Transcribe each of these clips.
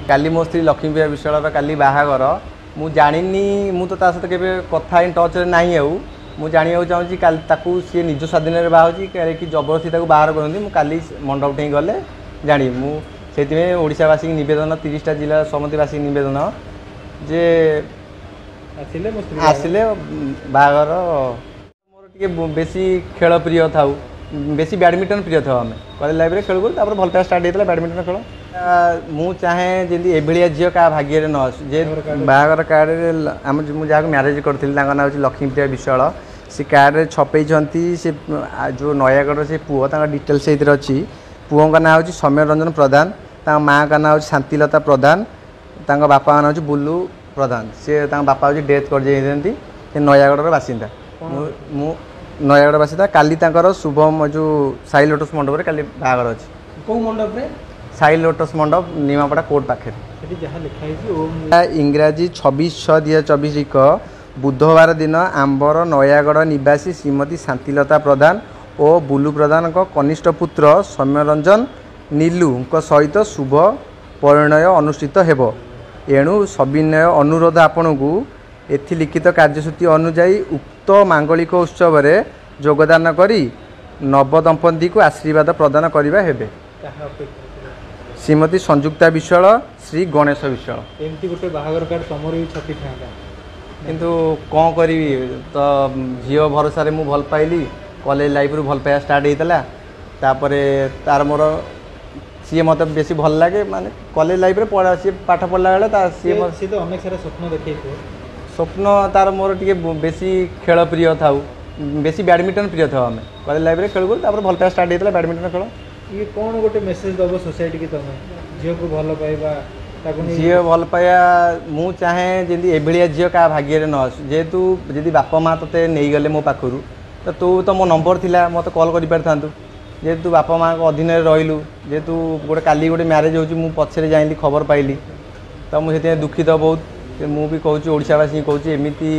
काली मो स्त्री लक्ष्मीप्रिया विश्वाल काली बाहागर मु जानी मु तो सहित के कथा इन टच ना मु जाना चाहूँगी ताकू सी निज स्वाधीन बाहर कि जबरदस्ती बाहर करती मुझे काली मंडप ठेक गले जानी मुझे ओडावासी नवेदन 30टा जिला समतिवासी नवेदन जे आसिले बाहर मोर टे बेसी खेल प्रिय था बेसी बैडमिंटन प्रिय था आम कॉलेज लाइफ में खेलू भल पाया स्टार्ट होता बैडमिंटन खेल मु चाहे जमी एभलिया झील क्या भाग्य न जे बाहर कार्ड आम जहाँ म्यारेज करी ना हूँ लक्ष्मीप्रिया विश्वाल से कार्ड छपे से जो नयागढ़ से पुओ डिटेल्स अच्छी पुओं का ना हूँ सौम्य रंजन प्रधान माँ का ना हूँ शांतिलता प्रधान बापा का ना हूँ बुलू प्रधान सी बापा हूँ डेथ कर नयागढ़ बासिंदा मु नयागढ़ बासिंदा काली शुभम जो साई लोटस मंडप में काली बाहर अच्छी कौ मंडप रे साई लोटस मंडप निमापड़ा कोर्ट पाखे इंग्राजी 26/6/2024 को बुधवार दिन आंबर नयागढ़ निवासी श्रीमती शांतिलता प्रधान और बुलू प्रधान को कनिष्ठ पुत्र सौम्यरंजन नीलू सहित शुभ परिणय अनुष्ठित हेब एणु सविनय अनुरोध आपण को एथि लिखित कार्यसूची अनुजाई उक्त मांगलिक उत्सव में योगदान करी नवदंपति को आशीर्वाद प्रदान करवा हेबे। श्रीमती संयुक्ता विश्वाल श्री गणेश विश्वाल एमती गोटे बाहागर कार्ड तुमर भी छपी था किंतु कौन करी तो झील भरोसा मु भल पाइली कॉलेज लाइफ रू भल पाया स्टार्ट होता तापर तार मोर सी मत बेसी भल लगे माने कॉलेज लाइफ रे पढ़ा सी पाठ पढ़ला बेले सी तो अनेक सारा स्वप्न देखे स्वप्न तार मोर टे बेसी खेल प्रिय था बेसी बैडमिंटन प्रिय था आम कॉलेज लाइफ में खेलू भल पाया स्टार्ट होता बैडमिंटन खेल ये कौन गोटे मेसेज दब सोसाइटी की तुम झील को भल पाइबा झील भल पाया मु चाहे जमी एभलिया झील क्या भाग्य न जेहेतु जदि बापा माँ ते नहीं गले मो पाखु तो तू तो मो नंबर थिला मत कॉल कर पारि था जेहेतु बापा माँ अधीन रही जेहेतु गोटे काली गोटे म्यारेज हो पछरे जाइली खबर पाइली तो मुझे दुखित बहुत मुझे कहूँ ओडावासी कहूँ एमती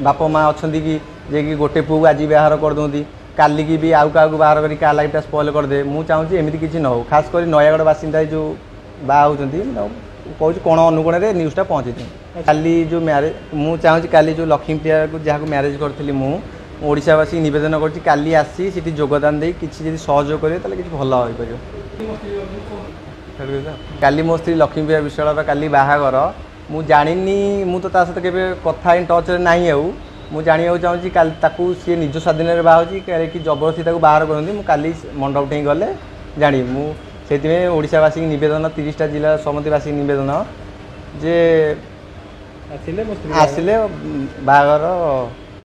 बापा माँ अच्छा कि जे कि गोटे पुओ आज बाहर कर दूँ काली की भी आउ क्या बाहर कर क्या लाइफटा स्पॉइल करदे मुझे चाहूँगी एमती किसी न हो खास कर नयागढ़ बासिंदा जो बाहा होती कहूँ कौन अनुगुण में न्यूज़टा पहुँची थी काली जो म्यारेज मुझे चाहूँगी काली जो लक्ष्मीप्रिया को जहाँ म्यारेज करी ओडावासी नवेदन करी आसी योगदान दे किसी सहयोग करेंगे कि भल हो काली मो स्त्री लक्ष्मीप्रिया विश्वाल काली बाहागर मु जानी मु तो सहित के कथा इन टच ना मु जाना चाहूँगी ताकू सी निज स्वाधीन बाहर कि जबरदस्ती बाहर करती मुझे काली मंडप ठेक गले जानी मुझे ओडावासी नवेदन 30टा जिला समतिवासी नवेदन जे आसिले बाहर